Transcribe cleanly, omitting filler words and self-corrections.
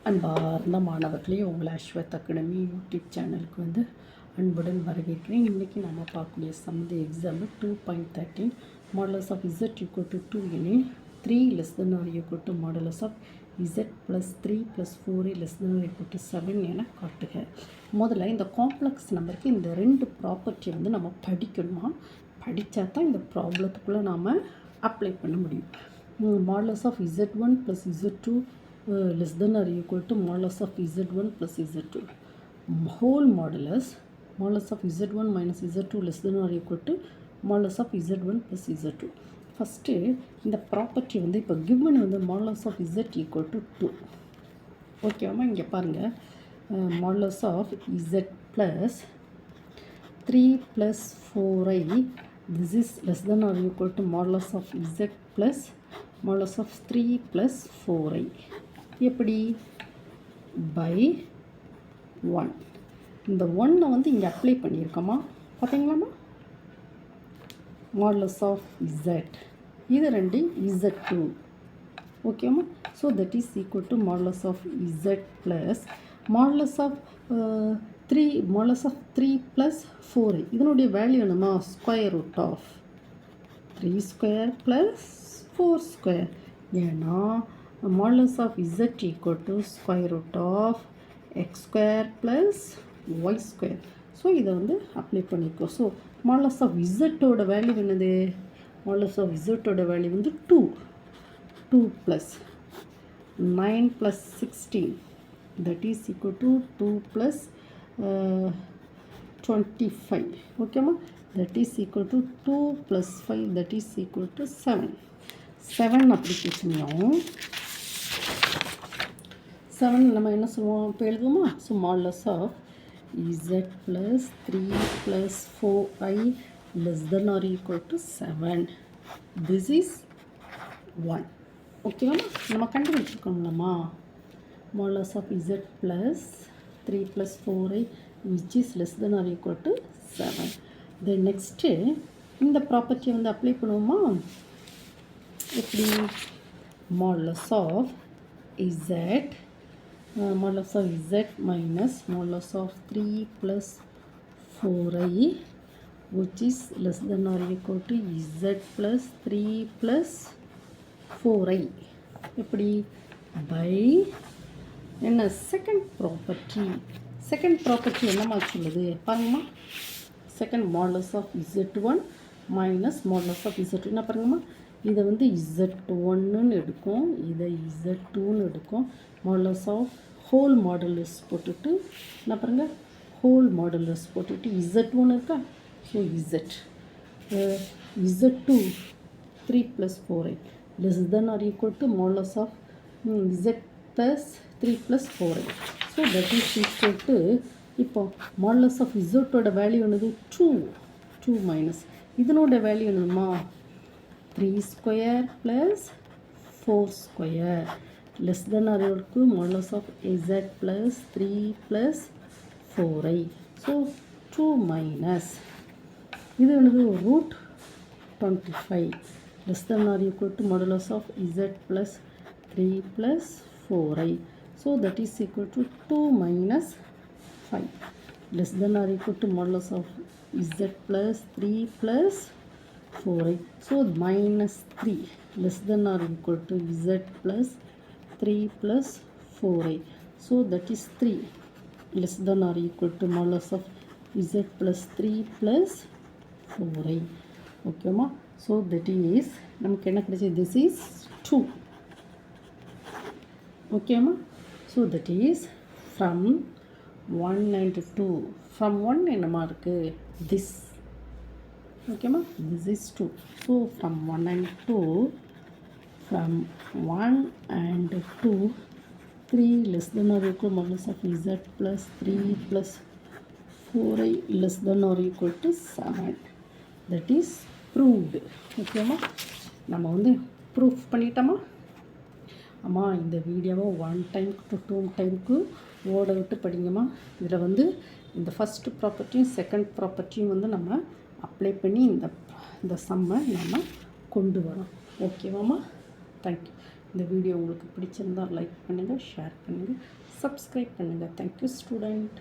அன்பார்ந்த மாணவர்களே, உங்களை அஸ்வத் அகாடமி யூடியூப் சேனலுக்கு அன்புடன் வரவேற்கிறேன். இன்றைக்கி நம்ம பார்க்கக்கூடிய some example 2.13 modulus of z equal to 2 எனில் 3 less than or equal to modulus of z plus 3 plus 4 less than or equal to 7 என காட்டுக. முதல்ல இந்த காம்ப்ளெக்ஸ் நம்பருக்கு இந்த ரெண்டு ப்ராப்பர்ட்டி நம்ம படிக்கணுமா, படித்தா தான் இந்த ப்ராப்ளத்துக்குள்ளே நாம் அப்ளை பண்ண முடியும். Modulus of z1 plus z2 less than or equal to modulus of z1 plus z2 whole modulus of z1 minus z2 less than or equal to modulus of z1 plus z2. First இந்த property இப்போ given modulus of z equal to 2. ஓகேவாமா, இங்கே பாருங்கள், modulus of z plus 3 plus 4i this is less than or equal to modulus of z plus modulus of 3 plus 4i. எப்படி? By 1. இந்த 1 இங்கே apply பண்ணியிருக்கோமா, பார்த்தீங்களாமா? Modulus of z, இது ரெண்டு z2. ஓகேம்மா. So that is equal to modulus of z plus modulus of 3 plus 4. இதனுடைய value என்னமா, square root of 3 square plus 4 square. ஏன்னா modulus of z equal to square root of x square plus y square. So இதை apply பண்ணிக்கோ. So modulus of z-ஓட value என்னது? modulus of z-ஓட value 2 plus 9 plus 16 that is equal to 2 plus 25. ஓகேம்மா, that is equal to 2 plus 5 that is equal to 7. 7 அப்ளிகேஷனையும் 7 நம்ம என்ன சொல்லுவோம், இப்போ எழுதுவோமா? So modulus of z plus 3 plus 4i less than or equal to 7. This is 1. ஓகேவா, நம்ம கண்டுபிடிச்சிருக்கோம்லம்மா. Modulus of z plus 3 plus 4i which is less than or equal to 7. Then next இந்த ப்ராப்பர்ட்டியை அப்ளை பண்ணுவோமா? எப்படி? Modulus of z modulus of z minus modulus of 3 plus 4i which is less than or equal to z plus 3 plus 4i. எப்படி? by என்ன second property என்னமா சொல்லுது பாருங்கம்மா. Second modulus of z1 minus modulus of z2 என்ன பாருங்கம்மா, இதை z1ன்னு எடுக்கும், இதை z2ன்னு எடுக்கும். modulus of whole modulus போட்டுட்டு என்ன பாருங்கள், whole modulus போட்டுட்டு z1 இருக்கா, so z2 3 plus 4i less than or equal to modulus of z plus 3 plus 4i. So that is equal to, இப்போ modulus of z-ஓட வேல்யூ என்னது 2 மைனஸ் இதனோட value என்னதுமா 3 square plus 4 square less than or equal to modulus of z plus 3 plus 4i. So 2 minus இது என்னது root 25 less than or equal to modulus of z plus 3 plus 4i. So that is equal to 2 minus 5 less than or equal to modulus of z plus 3 plus 4i. So minus 3 less than or equal to z plus 3 plus 4i. So that is 3 less than or equal to modulus of z plus 3 plus 4i. Okay ma. So that is நமக்கு என்ன கிடைச்சது, this is 2. Okay ma. So that is from 1 and 2. From 1 என்னமா இருக்கு, this. Okay ma, this is 2. So from 1 and 2, from 1 and 2 3 less than or equal to modulus of z plus 3 plus 4i less than or equal to 7. That is proved. ஓகேம்மா, நம்ம proof பண்ணிட்டோமா? அம்மா, இந்த வீடியோவை 1 time to 2 டைமுக்கு ஓட விட்டு படிங்கம்மா. இதில் இந்த ஃபஸ்ட்டு ப்ராப்பர்ட்டியும் செகண்ட் ப்ராப்பர்ட்டியும் நம்ம அப்ளை பண்ணி இந்த சம்மை நம்ம கொண்டு வரோம். ஓகேவாம்மா? தேங்க்யூ. இந்த வீடியோ உங்களுக்கு பிடிச்சிருந்தால் லைக் பண்ணுங்கள், ஷேர் பண்ணுங்கள், சப்ஸ்கிரைப் பண்ணுங்கள். Thank you student.